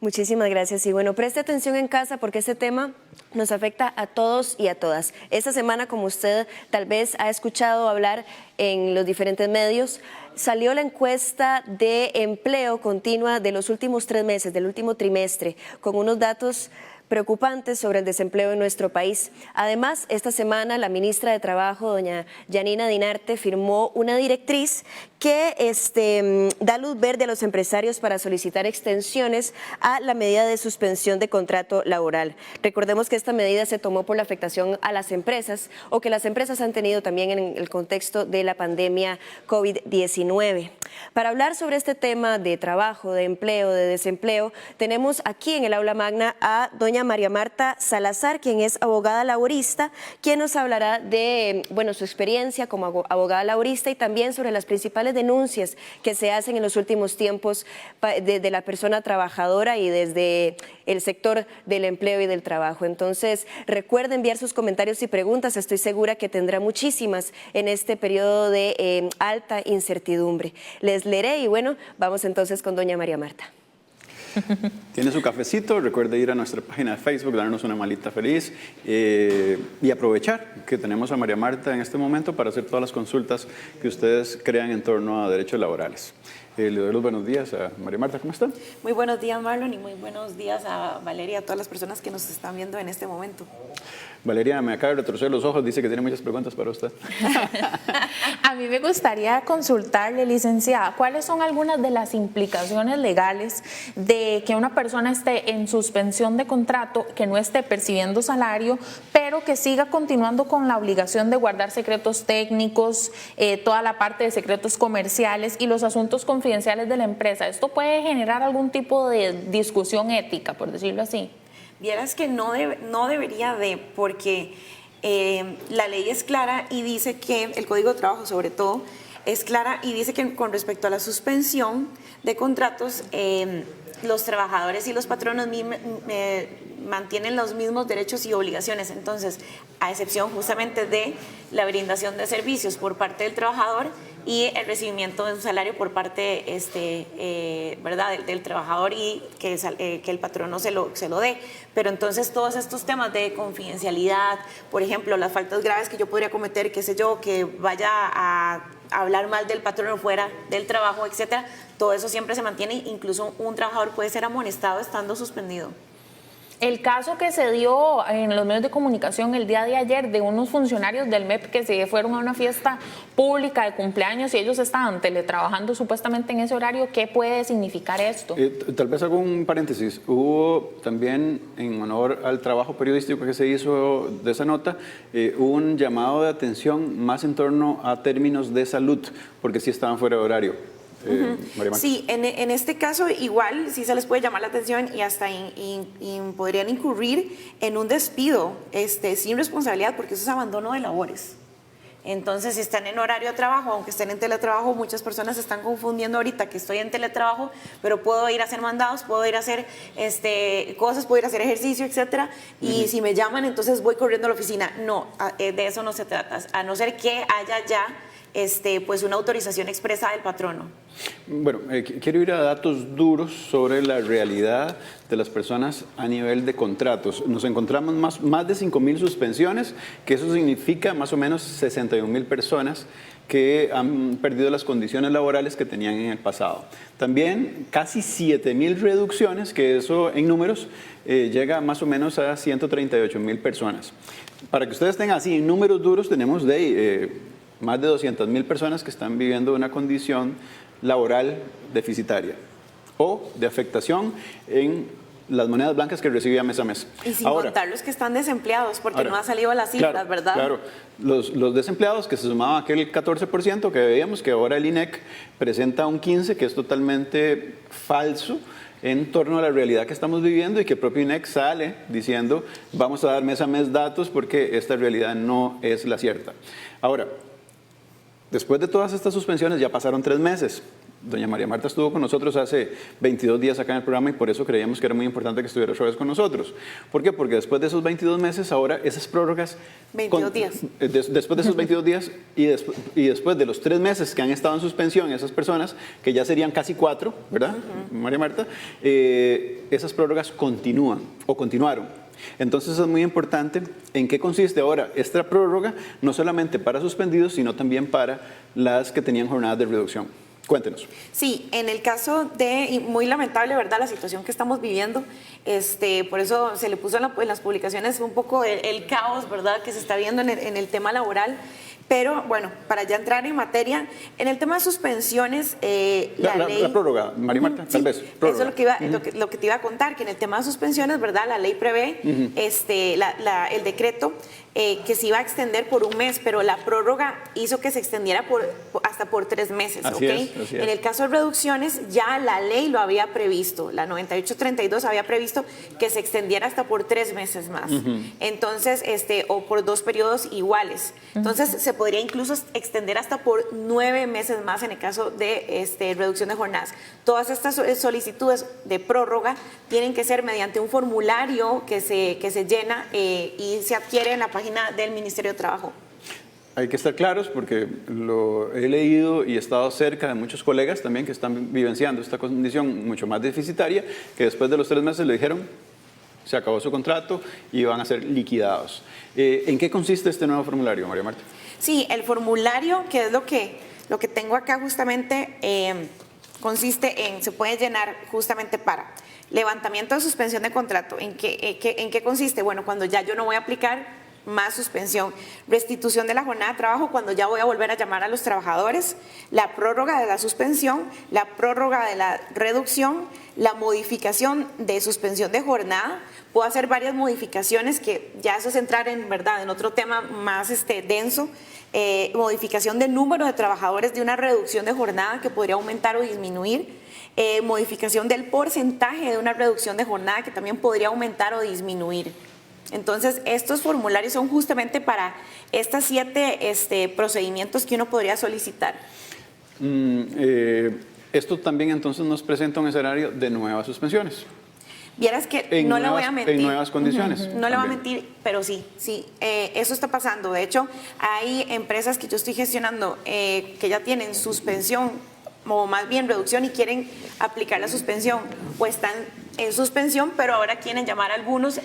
Muchísimas gracias y bueno, preste atención en casa porque este tema nos afecta a todos y a todas. Esta semana, como usted tal vez ha escuchado hablar en los diferentes medios, salió la encuesta de empleo continua de los últimos 3 meses, del último trimestre, con unos datos preocupantes sobre el desempleo en nuestro país. Además, esta semana la ministra de Trabajo, doña Yanina Dinarte, firmó una directriz que da luz verde a los empresarios para solicitar extensiones a la medida de suspensión de contrato laboral. Recordemos que esta medida se tomó por la afectación a las empresas o que las empresas han tenido también en el contexto de la pandemia COVID-19. Para hablar sobre este tema de trabajo, de empleo, de desempleo, tenemos aquí en el aula magna a doña María Marta Salazar, quien es abogada laborista, quien nos hablará de su experiencia como abogada laborista y también sobre las principales denuncias que se hacen en los últimos tiempos de la persona trabajadora y desde el sector del empleo y del trabajo. Entonces, recuerde enviar sus comentarios y preguntas, estoy segura que tendrá muchísimas en este periodo de alta incertidumbre. Les leeré y bueno, vamos entonces con doña María Marta. Tiene su cafecito, recuerde ir a nuestra página de Facebook, darnos una malita feliz y aprovechar que tenemos a María Marta en este momento para hacer todas las consultas que ustedes crean en torno a derechos laborales. Le doy los buenos días a María Marta, ¿cómo está? Muy buenos días, Marlon, y muy buenos días a Valeria y a todas las personas que nos están viendo en este momento. Valeria me acaba de retorcer los ojos, dice que tiene muchas preguntas para usted. A mí me gustaría consultarle, licenciada, ¿cuáles son algunas de las implicaciones legales de que una persona esté en suspensión de contrato, que no esté percibiendo salario, pero que siga continuando con la obligación de guardar secretos técnicos, toda la parte de secretos comerciales y los asuntos confidenciales de la empresa? ¿Esto puede generar algún tipo de discusión ética, por decirlo así? Vieras que no debería de, porque la ley es clara y dice que, el Código de Trabajo sobre todo, es clara y dice que con respecto a la suspensión de contratos, los trabajadores y los patronos mantienen los mismos derechos y obligaciones. Entonces, a excepción justamente de la brindación de servicios por parte del trabajador y el recibimiento de un salario por parte ¿verdad? del trabajador y que el patrono se lo dé. Pero entonces todos estos temas de confidencialidad, por ejemplo, las faltas graves que yo podría cometer, qué sé yo, que vaya a hablar mal del patrono fuera del trabajo, etcétera, todo eso siempre se mantiene, incluso un trabajador puede ser amonestado estando suspendido. El caso que se dio en los medios de comunicación el día de ayer de unos funcionarios del MEP que se fueron a una fiesta pública de cumpleaños y ellos estaban teletrabajando supuestamente en ese horario, ¿qué puede significar esto? Tal vez hago un paréntesis. Hubo también, en honor al trabajo periodístico que se hizo de esa nota, un llamado de atención más en torno a términos de salud, porque sí estaban fuera de horario. Sí, en este caso igual sí se les puede llamar la atención y hasta podrían incurrir en un despido sin responsabilidad, porque eso es abandono de labores. Entonces, si están en horario de trabajo, aunque estén en teletrabajo, muchas personas se están confundiendo ahorita que estoy en teletrabajo, pero puedo ir a hacer mandados, puedo ir a hacer cosas, puedo ir a hacer ejercicio, etcétera, y si me llaman, entonces voy corriendo a la oficina. No, de eso no se trata, a no ser que haya ya pues una autorización expresa del patrono. Bueno, quiero ir a datos duros sobre la realidad de las personas a nivel de contratos. Nos encontramos más de 5.000 suspensiones, que eso significa más o menos 61.000 personas que han perdido las condiciones laborales que tenían en el pasado. También casi 7.000 reducciones, que eso en números llega más o menos a 138.000 personas. Para que ustedes tengan así, en números duros tenemos más de 200.000 personas que están viviendo una condición laboral deficitaria o de afectación en las monedas blancas que recibía mes a mes. Y sin contar los que están desempleados, porque no ha salido las cifras, claro, ¿verdad? Claro, los desempleados que se sumaban a aquel 14% que veíamos, que ahora el INEC presenta un 15%, que es totalmente falso en torno a la realidad que estamos viviendo y que el propio INEC sale diciendo vamos a dar mes a mes datos porque esta realidad no es la cierta. Ahora, después de todas estas suspensiones ya pasaron 3 meses. Doña María Marta estuvo con nosotros hace 22 días acá en el programa y por eso creíamos que era muy importante que estuviera otra vez con nosotros. ¿Por qué? Porque después de esos 22 meses, ahora esas prórrogas... 22 días. Después de esos 22 días y después de los 3 meses que han estado en suspensión esas personas, que ya serían casi 4, ¿verdad, María Marta? Esas prórrogas continúan o continuaron. Entonces es muy importante en qué consiste ahora esta prórroga, no solamente para suspendidos, sino también para las que tenían jornadas de reducción. Cuéntenos. Sí, en el caso de, y muy lamentable, ¿verdad?, la situación que estamos viviendo, por eso se le puso en las publicaciones un poco el caos, ¿verdad?, que se está viendo en el tema laboral. Pero bueno, para ya entrar en materia, en el tema de suspensiones, la ley... La prórroga, María Marta, tal vez. Prórroga. Eso es lo que te iba a contar, que en el tema de suspensiones, ¿verdad? La ley prevé el decreto que se iba a extender por un mes, pero la prórroga hizo que se extendiera hasta por 3 meses. Así ¿Okay? es, así es. En el caso de reducciones, ya la ley lo había previsto, la 9832 había previsto que se extendiera hasta por 3 meses más. Entonces, o por 2 periodos iguales. Entonces, se podría incluso extender hasta por 9 meses más en el caso de reducción de jornadas. Todas estas solicitudes de prórroga tienen que ser mediante un formulario que se llena y se adquiere en la página del Ministerio de Trabajo. Hay que estar claros porque lo he leído y he estado cerca de muchos colegas también que están vivenciando esta condición mucho más deficitaria, que después de los 3 meses le dijeron se acabó su contrato y van a ser liquidados. ¿En qué consiste este nuevo formulario, María Marta? Sí, el formulario, que es lo que tengo acá justamente, consiste en, se puede llenar justamente para levantamiento de suspensión de contrato. ¿En qué consiste? Bueno, cuando ya yo no voy a aplicar más suspensión, restitución de la jornada de trabajo cuando ya voy a volver a llamar a los trabajadores, la prórroga de la suspensión, la prórroga de la reducción, la modificación de suspensión de jornada. Puedo hacer varias modificaciones que ya eso es entrar en verdad en otro tema más denso. Modificación del número de trabajadores de una reducción de jornada que podría aumentar o disminuir. Modificación del porcentaje de una reducción de jornada que también podría aumentar o disminuir. Entonces, estos formularios son justamente para estas 7 procedimientos que uno podría solicitar. Esto también entonces nos presenta un escenario de nuevas suspensiones. Vieras que no le voy a mentir. En nuevas condiciones. No le voy a mentir, pero sí, eso está pasando. De hecho, hay empresas que yo estoy gestionando que ya tienen suspensión o más bien reducción y quieren aplicar la suspensión o están en suspensión, pero ahora quieren llamar a algunos,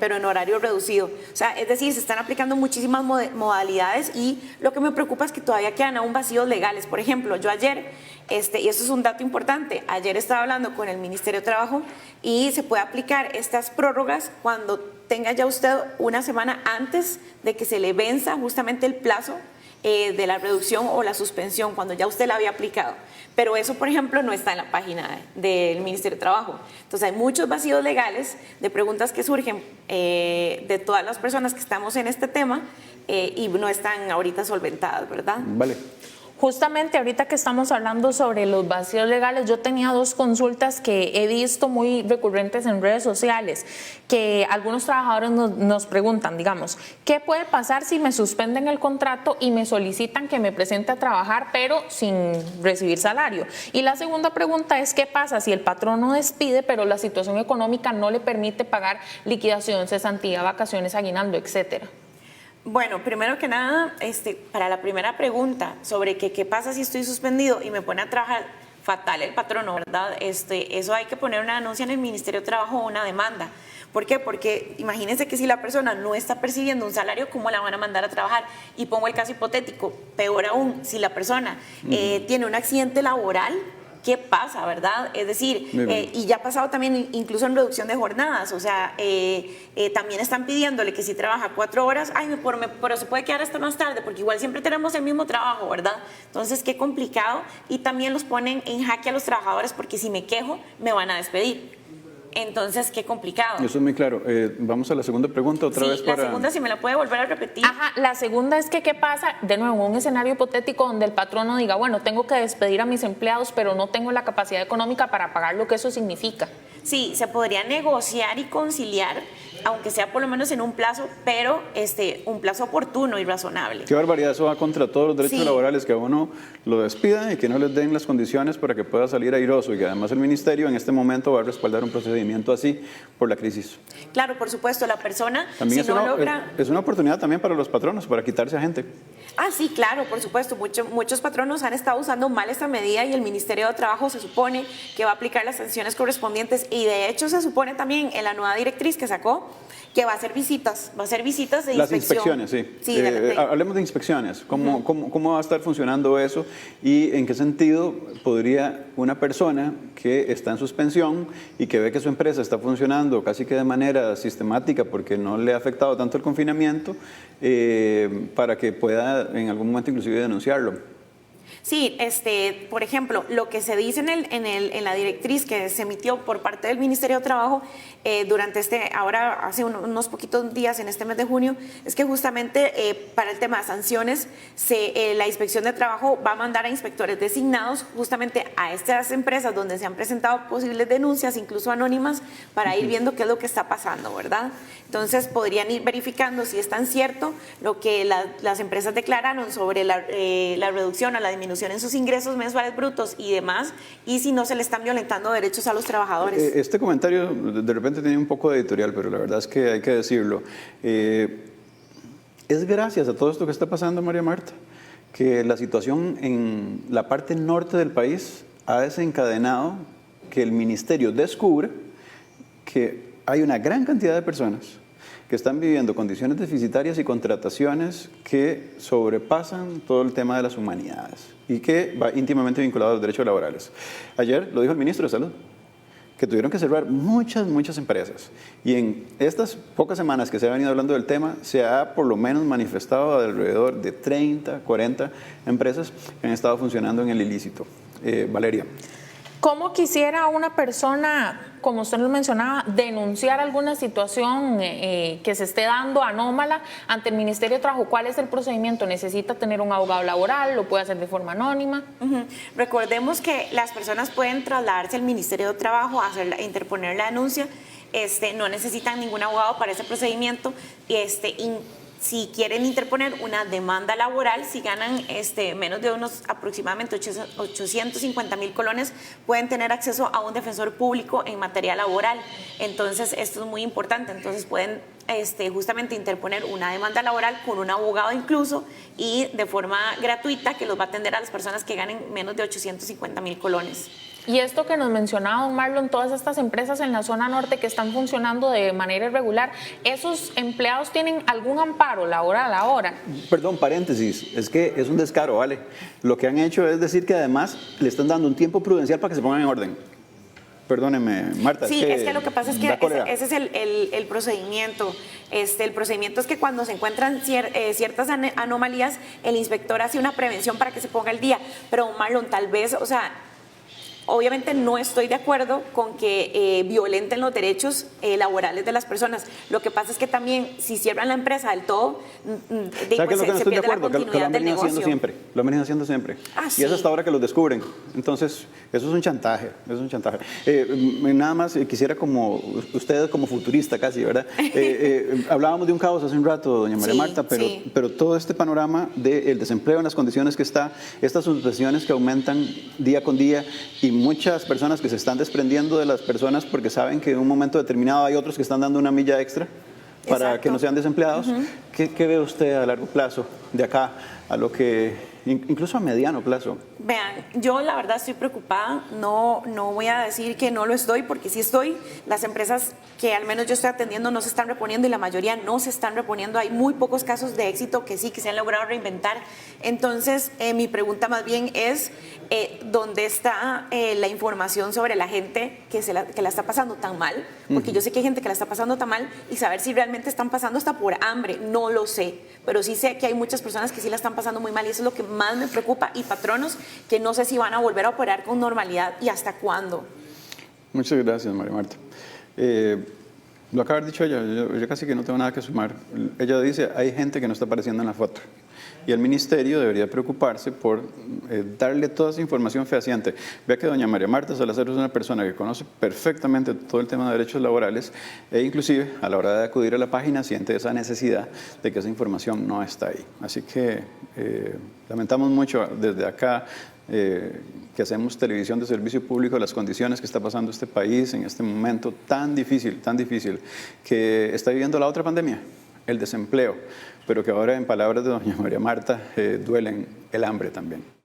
pero en horario reducido. O sea, es decir, se están aplicando muchísimas modalidades y lo que me preocupa es que todavía quedan aún vacíos legales. Por ejemplo, yo ayer, y esto es un dato importante, ayer estaba hablando con el Ministerio de Trabajo y se puede aplicar estas prórrogas cuando tenga ya usted una semana antes de que se le venza justamente el plazo de la reducción o la suspensión, cuando ya usted la había aplicado. Pero eso, por ejemplo, no está en la página del Ministerio de Trabajo. Entonces, hay muchos vacíos legales de preguntas que surgen de todas las personas que estamos en este tema y no están ahorita solventadas, ¿verdad? Vale. Justamente ahorita que estamos hablando sobre los vacíos legales, yo tenía 2 consultas que he visto muy recurrentes en redes sociales, que algunos trabajadores nos preguntan, digamos, ¿qué puede pasar si me suspenden el contrato y me solicitan que me presente a trabajar pero sin recibir salario? Y la segunda pregunta es, ¿qué pasa si el patrón no despide pero la situación económica no le permite pagar liquidación, cesantía, vacaciones, aguinaldo, etcétera? Bueno, primero que nada, para la primera pregunta sobre qué pasa si estoy suspendido y me pone a trabajar, fatal el patrono, ¿verdad? Eso hay que poner una denuncia en el Ministerio de Trabajo o una demanda. ¿Por qué? Porque imagínense que si la persona no está percibiendo un salario, ¿cómo la van a mandar a trabajar? Y pongo el caso hipotético, peor aún, si la persona tiene un accidente laboral, ¿qué pasa, verdad? Es decir, y ya ha pasado también incluso en reducción de jornadas, o sea, también están pidiéndole que si trabaja 4 horas, pero se puede quedar hasta más tarde, porque igual siempre tenemos el mismo trabajo, ¿verdad? Entonces, qué complicado, y también los ponen en jaque a los trabajadores, porque si me quejo, me van a despedir. Entonces, qué complicado. Eso es muy claro. Vamos a la segunda pregunta otra vez para... La segunda, si me la puede volver a repetir. Ajá, la segunda es que qué pasa, de nuevo, un escenario hipotético donde el patrono diga, bueno, tengo que despedir a mis empleados, pero no tengo la capacidad económica para pagar lo que eso significa. Sí, se podría negociar y conciliar aunque sea por lo menos en un plazo, pero un plazo oportuno y razonable. Qué barbaridad, eso va contra todos los derechos Sí. laborales, que a uno lo despidan y que no les den las condiciones para que pueda salir airoso, y que además el ministerio en este momento va a respaldar un procedimiento así por la crisis. Claro, por supuesto, la persona, También si no logra... es una oportunidad también para los patronos, para quitarse a gente. Ah, sí, claro, por supuesto. Muchos patronos han estado usando mal esta medida y el Ministerio de Trabajo se supone que va a aplicar las sanciones correspondientes, y de hecho se supone también en la nueva directriz que sacó que va a hacer visitas de inspección. Las inspecciones, sí. Sí, hablemos de inspecciones. ¿Cómo va a estar funcionando eso y en qué sentido podría una persona que está en suspensión y que ve que su empresa está funcionando casi que de manera sistemática porque no le ha afectado tanto el confinamiento, para que pueda en algún momento inclusive denunciarlo? Sí, por ejemplo, lo que se dice en la directriz que se emitió por parte del Ministerio de Trabajo durante ahora hace unos poquitos días en este mes de junio, es que justamente para el tema de sanciones, la Inspección de Trabajo va a mandar a inspectores designados justamente a estas empresas donde se han presentado posibles denuncias, incluso anónimas, para ir viendo qué es lo que está pasando, ¿verdad? Entonces podrían ir verificando si es tan cierto lo que las empresas declararon sobre la reducción o la disminución en sus ingresos mensuales brutos y demás, y si no se le están violentando derechos a los trabajadores. Este comentario de repente tiene un poco de editorial, pero la verdad es que hay que decirlo. Es gracias a todo esto que está pasando, María Marta, que la situación en la parte norte del país ha desencadenado que el ministerio descubra que hay una gran cantidad de personas que están viviendo condiciones deficitarias y contrataciones que sobrepasan todo el tema de las humanidades y que va íntimamente vinculado a los derechos laborales. Ayer lo dijo el ministro de Salud, que tuvieron que cerrar muchas empresas, y en estas pocas semanas que se ha venido hablando del tema, se ha por lo menos manifestado alrededor de 30, 40 empresas que han estado funcionando en el ilícito. Valeria. ¿Cómo quisiera una persona, como usted lo mencionaba, denunciar alguna situación que se esté dando anómala ante el Ministerio de Trabajo? ¿Cuál es el procedimiento? ¿Necesita tener un abogado laboral? ¿Lo puede hacer de forma anónima? Recordemos que las personas pueden trasladarse al Ministerio de Trabajo a interponer la denuncia. No necesitan ningún abogado para ese procedimiento. Si quieren interponer una demanda laboral, si ganan menos de unos aproximadamente 850,000 colones, pueden tener acceso a un defensor público en materia laboral. Entonces, esto es muy importante. Entonces, pueden justamente interponer una demanda laboral con un abogado incluso, y de forma gratuita, que los va a atender a las personas que ganen menos de 850,000 colones. Y esto que nos mencionaba don Marlon, todas estas empresas en la zona norte que están funcionando de manera irregular, ¿esos empleados tienen algún amparo laboral ahora? Perdón, paréntesis, es que es un descaro, ¿vale? Lo que han hecho es decir que además le están dando un tiempo prudencial para que se pongan en orden. Perdóneme, Marta. Sí, es que lo que pasa es que ese es el procedimiento. El procedimiento es que cuando se encuentran ciertas anomalías, el inspector hace una prevención para que se ponga al día. Pero Marlon, tal vez, obviamente no estoy de acuerdo con que violenten los derechos laborales de las personas. Lo que pasa es que también, si cierran la empresa del todo, se pierde la continuidad del negocio. Lo han venido haciendo siempre. Sí. Y es hasta ahora que los descubren. Entonces, eso es un chantaje. Nada más quisiera, como ustedes como futurista casi, ¿verdad? Hablábamos de un caos hace un rato, doña María Marta, pero todo este panorama del desempleo en las condiciones que está, estas suspensiones que aumentan día con día, y muchas personas que se están desprendiendo de las personas porque saben que en un momento determinado hay otros que están dando una milla extra para que no sean desempleados. ¿Qué ve usted a largo plazo de acá a lo que, incluso a mediano plazo? Vean, yo la verdad estoy preocupada, no voy a decir que no lo estoy, porque sí estoy. Las empresas que al menos yo estoy atendiendo no se están reponiendo, y la mayoría no se están reponiendo. Hay muy pocos casos de éxito que se han logrado reinventar. Entonces, mi pregunta más bien es, ¿dónde está la información sobre la gente que la está pasando tan mal? Porque yo sé que hay gente que la está pasando tan mal, y saber si realmente están pasando hasta por hambre, no lo sé. Pero sí sé que hay muchas personas que sí la están pasando muy mal, y eso es lo que más me preocupa. Y patronos que no sé si van a volver a operar con normalidad y hasta cuándo. Muchas gracias, María Marta. Lo acaba de haber dicho ella, yo casi que no tengo nada que sumar. Ella dice, hay gente que no está apareciendo en la foto. y el ministerio debería preocuparse por darle toda esa información fehaciente. Vea que doña María Marta Salazar es una persona que conoce perfectamente todo el tema de derechos laborales e inclusive a la hora de acudir a la página siente esa necesidad de que esa información no está ahí. Así que lamentamos mucho desde acá que hacemos televisión de servicio público, las condiciones que está pasando este país en este momento tan difícil, que está viviendo la otra pandemia, el desempleo, pero que ahora, en palabras de doña María Marta, duelen el hambre también.